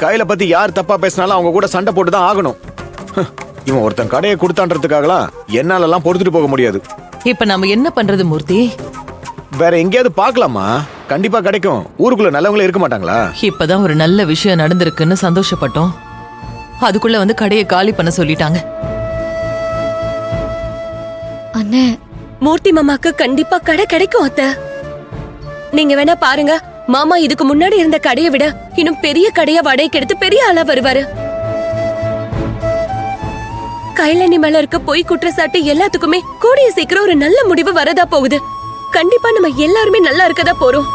கையில பத்தி யார் தப்பா பேசினாலும் அவங்க கூட சண்டை போட்டுதான் ஆகணும். இவன் ஒருத்தன் கடையை கொடுத்தான்றதுக்காகலாம் என்னால எல்லாம் பொறுத்துட்டு போக முடியாது. இப்ப நம்ம என்ன பண்றது மூர்த்தி? வேற எங்கேயாவது பாக்கலாமா? கண்டிப்பா கிடைக்கும். ஊருக்குள்ள நல்லவங்களே இருக்க மாட்டாங்களா? இப்பதான் ஒரு நல்ல விஷயம் நடந்திருக்குன்னு சந்தோஷப்பட்டோம். அதுக்குள்ள வந்து கடையை காலி பண்ண சொல்லிட்டாங்க. அண்ணே, மூர்த்தி மாமாக்கு கண்டிப்பா கடை கிடைக்கும் அத்தை. நீங்க வேணா பாருங்க, மாமா இதுக்கு முன்னாடி இருந்த கடையை விட இன்னும் பெரிய கடையா வாடகைக்கு எடுத்து பெரிய ஆளா வருவாரு. கைலனி மேல இருக்க பொய் குற்றச்சாட்டு எல்லாத்துக்குமே கூடிய சீக்கிரம் ஒரு நல்ல முடிவு வரதா போகுது. கண்டிப்பா நம்ம எல்லாருமே நல்லா இருக்கதா போறோம்.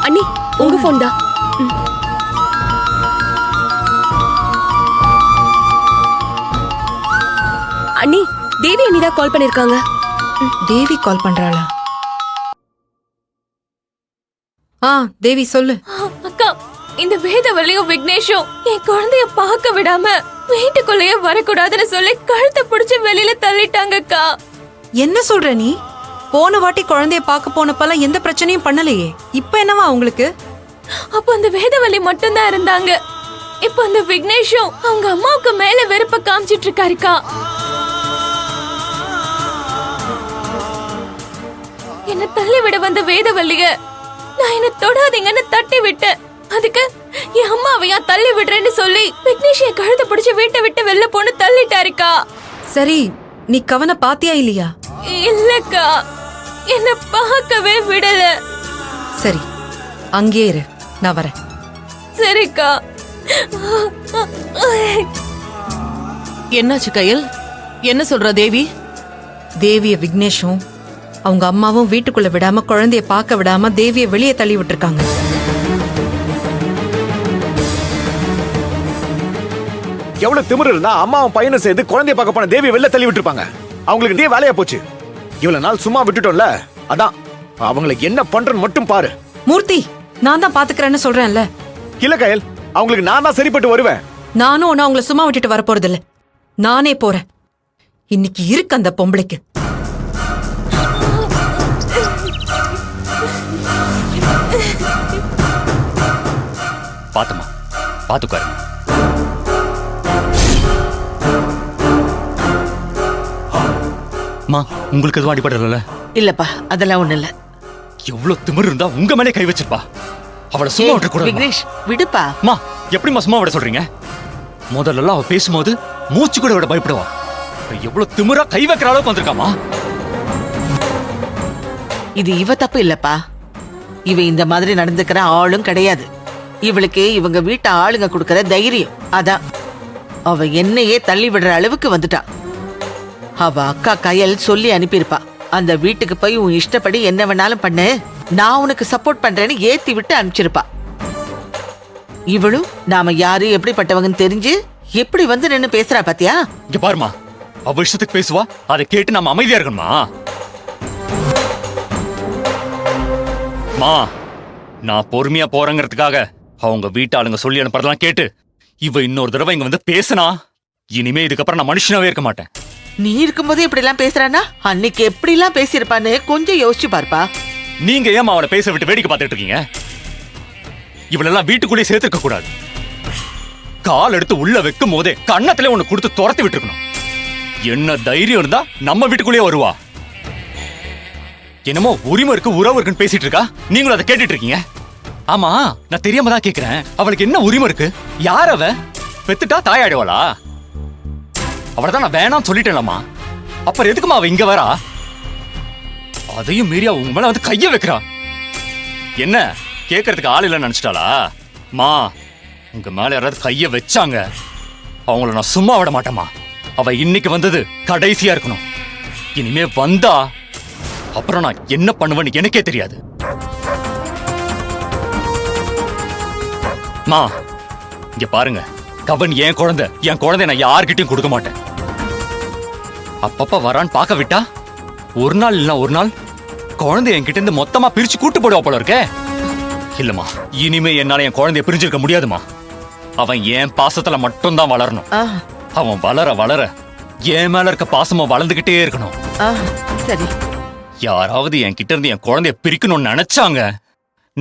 அண்ணி, உங்க போன் தான். அண்ணி, தேவி அண்ணி தான் கால் பண்ணிருக்காங்க. தேவி கால் பண்றாளா? தேவி சொல்லு. அக்கா, இந்த வேதவல்லியும் விக்னேஷும் என் குழந்தைய பார்க்க விடாம வீட்டுக்குள்ளேயே வரக்கூடாதுன்னு சொல்லி கழுத்தை பிடிச்சு வெளியில தள்ளிட்டாங்க அக்கா. என்ன சொல்ற நீ? போன வாட்டி குழந்தைய பார்க்க போனப்பெல்லாம் எந்த பிரச்சனையும் பண்ணலையே, இப்ப என்னவா உங்களுக்கு? அப்ப அந்த வேதவல்லி மட்டும் தான் இருந்தாங்க. இப்ப அந்த விக்னேஷும் அவங்க அம்மாவுக்கு மேல வெறுப்ப காமிச்சிட்டு இருக்காருக்கா. என்ன தள்ளி விட வந்த வேதவல்லிய நான் என்ன தொடாதீங்கன்னு தட்டி விட்டேன். அதுக்கு என் அம்மாவையா தள்ளி விடுறேன்னு சொல்லி விக்னேஷ் என் கழுத்தை பிடிச்சு வீட்டை விட்டு வெளில போன்னு தள்ளிட்டாருக்கா. சரி, நீ கவன பாத்தியா இல்லையா? இல்லக்கா, என்ன பார்க்கவே விடல. சரி, அங்கே இரு, நான் வரேன். சரிக்கா. என்னாச்சு கையல்? என்ன சொல்ற தேவி? தேவிய விக்னேஷும் அவங்க அம்மாவும் வீட்டுக்குள்ள விடாம குழந்தைய பார்க்க விடாம தேவிய வெளியே தள்ளி விட்டுருக்காங்க. எவ்வளவு திமிரு இருந்தா அம்மாவும் பையனும் சேர்ந்து குழந்தைய பார்க்க போன தேவியை வெளில தள்ளி விட்டுருப்பாங்க. அவங்களுக்கு இதே வேலையா போச்சு. இவ்வளவு நாள் சும்மா விட்டுட்டோம்ல, அதான் அவங்களை என்ன பண்றன்னு மட்டும் பாரு. மூர்த்தி, நான் தான் பாத்துக்கிறேன்னு சொல்றேன்ல. இல்ல கயல், அவங்களுக்கு நான் தான் சரிப்பட்டு வருவேன். நானும் ஒன்னும் அவங்கள சும்மா விட்டுட்டு வர போறது இல்ல. நானே போறேன். இன்னைக்கு இருக்கு அந்த பொம்பளைக்கு. பாத்துமா, பாத்துக்காரு. உங்களுக்கு எதுவும் அடிபடல? இல்லப்பா, அதெல்லாம் ஒண்ணு இல்ல. எவ்வளவு திமிரு இருந்தா உங்க மேலே கை வச்சிருப்பா. அவளை சும்மா விட்டு கூட. விக்னேஷ், விடுப்பா. எப்படிமா சும்மா விட சொல்றீங்க? முதல்ல அவ பேசும்போது மூச்சு கூட விட பயப்படுவா. எவ்வளவு திமிரா கை வைக்கிற அளவுக்கு வந்திருக்காமா. இது இவ தப்பு இல்லப்பா. இவ இந்த மாதிரி நடந்துக்கிற ஆளும் கிடையாது. இவளுக்கு இவங்க வீட்டு ஆளுங்க கொடுக்கற தைரியம் அதான். அவ என்னையே தள்ளி விடுற அளவுக்கு வந்துட்டா. அவ அக்கா கயல் சொல்லி அனுப்பியிருப்பா, அந்த வீட்டுக்கு போய் உன் இஷ்டப்படி என்ன வேணாலும் பண்ணு, நான் உனக்கு சப்போர்ட் பண்றேன்னு ஏத்தி விட்டு அனுப்பிச்சிருப்பா. இவளும் நாம யாரு எப்படிப்பட்டவங்கன்னு தெரிஞ்சு எப்படி வந்து நின்னு பேசுறா பாத்தியா? இங்க பாருமா, அவ இஷ்டத்துக்கு பேசுவா, அதை கேட்டு நம்ம அமைதியா இருக்கணுமா? நான் பொறுமையா போறேங்கிறதுக்காக அவங்க வீட்டாளுங்க சொல்லி அனுப்புறதெல்லாம் கேட்டு இவ இன்னொரு தடவை இங்க வந்து பேசினா, இனிமே இதுக்கப்புறம் நான் மனுஷனாவே இருக்க மாட்டேன். நீ இருக்கும்போது இப்படி எல்லாம் பேசுறானா, அன்னைக்கு எப்படி எல்லாம் பேசியிருப்பான்னு கொஞ்சம் யோசிச்சு பார்ப்பா. நீங்க ஏன் அவளை பேச விட்டு வேடிக்கை பார்த்துட்டு இருக்கீங்க? இவளெல்லாம் வீட்டுக்குள்ளேயே சேர்த்திருக்க கூடாது. கால் எடுத்து உள்ள வைக்கும் போதே கண்ணத்திலே ஒண்ணு கொடுத்து துரத்தி விட்டுருக்கணும். என்ன தைரியம் இருந்தா நம்ம வீட்டுக்குள்ளேயே வருவா. என்னமோ உரிமை இருக்கு உறவு இருக்குன்னு பேசிட்டு இருக்கா, நீங்களும் அதை கேட்டுட்டு இருக்கீங்க. ஆமா, நான் தெரியாம தான் கேக்குறேன், அவளுக்கு என்ன உரிமை இருக்கு? யார் அவ? பெத்துட்டா தாயாடுவாளா? அவளதான் நான் வேணாம் சொல்லிட்டேன்லம்மா. அப்புறம் எதுக்குமா அவ இங்க வரா? அதையும் மீறி உங்க மேல வந்து கைய வைக்கிறா. என்ன கேக்குறதுக்கு ஆள் இல்லைன்னு நினைச்சிட்டாளா? உங்க மேல யாராவது கைய வச்சாங்க, அவங்கள நான் சும்மா விட மாட்டேமா. அவ இன்னைக்கு வந்தது கடைசியா இருக்கணும். இனிமே வந்தா அப்புறம் நான் என்ன பண்ணுவேன்னு எனக்கே தெரியாது. இங்க பாருங்க, கவன் என் குழந்தை நான் யார்கிட்டயும் கொடுக்க மாட்டேன். அப்பப்ப வரான்னு பார்க்க விட்டா ஒரு நாள் இல்ல ஒரு நாள் குழந்தை என்கிட்ட இருந்து மொத்தமா பிரிச்சு கூட்டு போடுவா போல இருக்கே. இல்லம்மா, இனிமே என்னால என் குழந்தைய பிரிஞ்சிருக்க முடியாதுமா. அவன் என் பாசத்துல மட்டும்தான் வளரணும். அவன் வளர வளர என் மேல இருக்க பாசமும் வளர்ந்துகிட்டே இருக்கணும். சரி, யாராவது என் கிட்ட இருந்து என் குழந்தைய பிரிக்கணும்னு நினைச்சாங்க,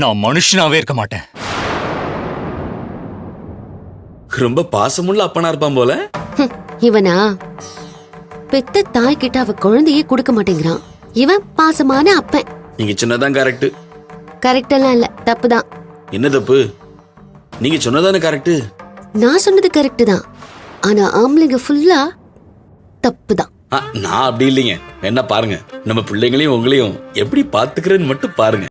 நான் மனுஷனாவே இருக்க மாட்டேன். ரொம்ப பாசமுள்ள அப்பனா இருப்பான் போல. இவனா பெத்த தாய் கிட்ட அவ குழந்தையே கொடுக்க மாட்டேங்கிறான். இவன் பாசமான அப்பன். நீங்க சொன்னதான் கரெக்ட். கரெக்ட் எல்லாம் இல்ல, தப்புதான். என்ன தப்பு? நீங்க சொன்னதானே கரெக்ட். நான் சொன்னது கரெக்ட் தான், ஆனா ஆம்பளைங்க ஃபுல்லா தப்புதான். நான் அப்படி இல்லைங்க. என்ன பாருங்க, நம்ம பிள்ளைங்களையும் உங்களையும் எப்படி பாத்துக்கிறேன்னு மட்டும் பாருங்க.